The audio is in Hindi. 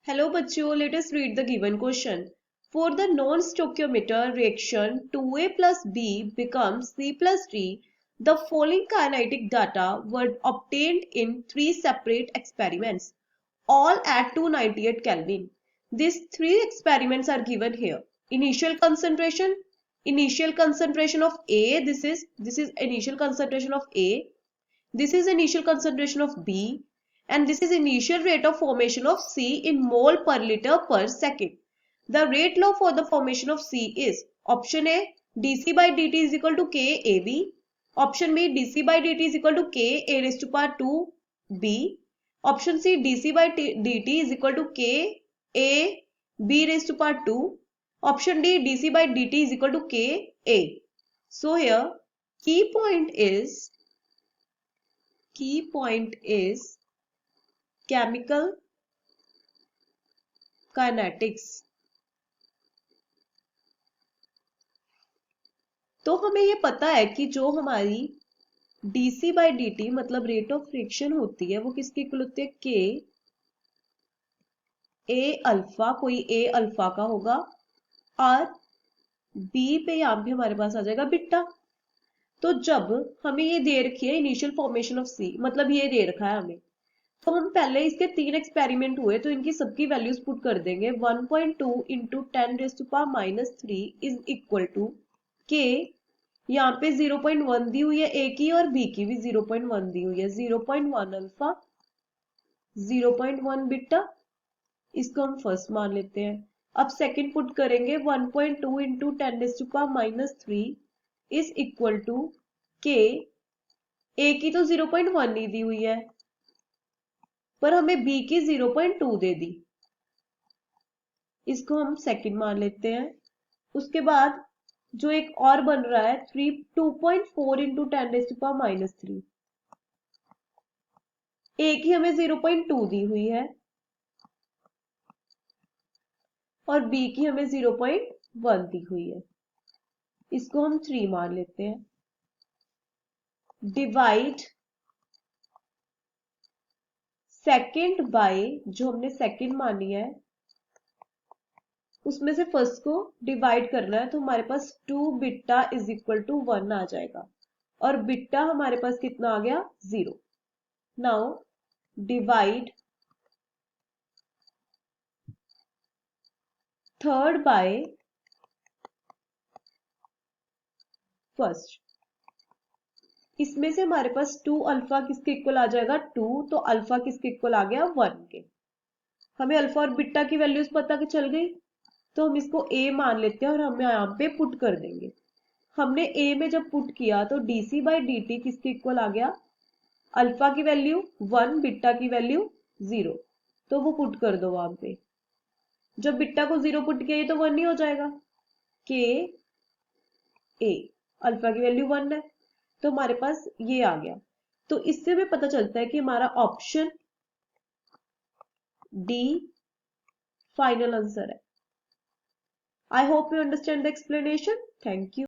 Hello बच्चों, let us read the given question. For the non-stoichiometer reaction 2A plus B becomes C plus D, the following kinetic data were obtained in 3 separate experiments, all at 298 Kelvin. These 3 experiments are given here. Initial concentration of A, this is initial concentration of A, this is initial concentration of B, and this is initial rate of formation of C in mole per liter per second. The rate law for the formation of C is option A, dC by dt is equal to K AB, option B, dC by dt is equal to K A raised to power 2 B, option C, dC by dt is equal to K A B raised to power 2, option D, dC by dt is equal to K A. So here key point is chemical kinetics. तो हमें ये पता है कि जो हमारी dC by dt मतलब रेट ऑफ फ्रिक्शन होती है वो किसकी इक्वल होती है K A अल्फा, कोई A अल्फा का होगा, और B पे यहाँ पे हमारे पास आ जाएगा बीटा। तो जब हमें ये दे रखी है इनिशियल फॉर्मेशन ऑफ C, मतलब ये दे रखा है हमें, तो हम पहले इसके 3 एक्सपेरिमेंट हुए तो इनकी सबकी वैल्यूज पुट कर देंगे। 1.2 इंटू 10⁻³ इज इक्वल टू के, यहाँ पे 0.1 दी हुई है ए की और बी की भी 0.1 दी हुई है, 0.1 अल्फा 0.1 बीटा, इसको हम फर्स्ट मान लेते हैं। अब सेकंड पुट करेंगे 1.2 इंटू 10⁻³ इज इक्वल टू के, ए की तो 0.1 ही दी हुई है पर हमें बी की 0.2 दे दी, इसको हम सेकंड मान लेते हैं। उसके बाद जो एक और बन रहा है 2.4 इंटू 10⁻³ ए की हमें 0.2 दी हुई है और बी की हमें 0.1 दी हुई है, इसको हम 3 मान लेते हैं। डिवाइड सेकंड बाय जो हमने सेकंड मानी है उसमें से फर्स्ट को डिवाइड करना है, तो हमारे पास 2 बीटा इज इक्वल टू 1 आ जाएगा और बीटा हमारे पास कितना आ गया 0। Now divide third by first, इसमें से हमारे पास 2 अल्फा किसके इक्वल आ जाएगा 2, तो अल्फा किसके इक्वल आ गया 1 के। हमें अल्फा और बीटा की वैल्यूज पता कि चल गई, तो हम इसको a मान लेते हैं और हम यहाँ पे पुट कर देंगे। हमने a में जब पुट किया तो dC by dt किसके इक्वल आ गया, अल्फा की वैल्यू 1, बीटा की वैल्यू 0, तो वो पुट कर दो वहां पे। जब बीटा को 0 पुट किया तो 1 ही हो जाएगा, के a अल्फा की वैल्यू 1 है, तो हमारे पास ये आ गया। तो इससे हमें पता चलता है कि हमारा ऑप्शन डी फाइनल आंसर है। I hope you understand the explanation. Thank you.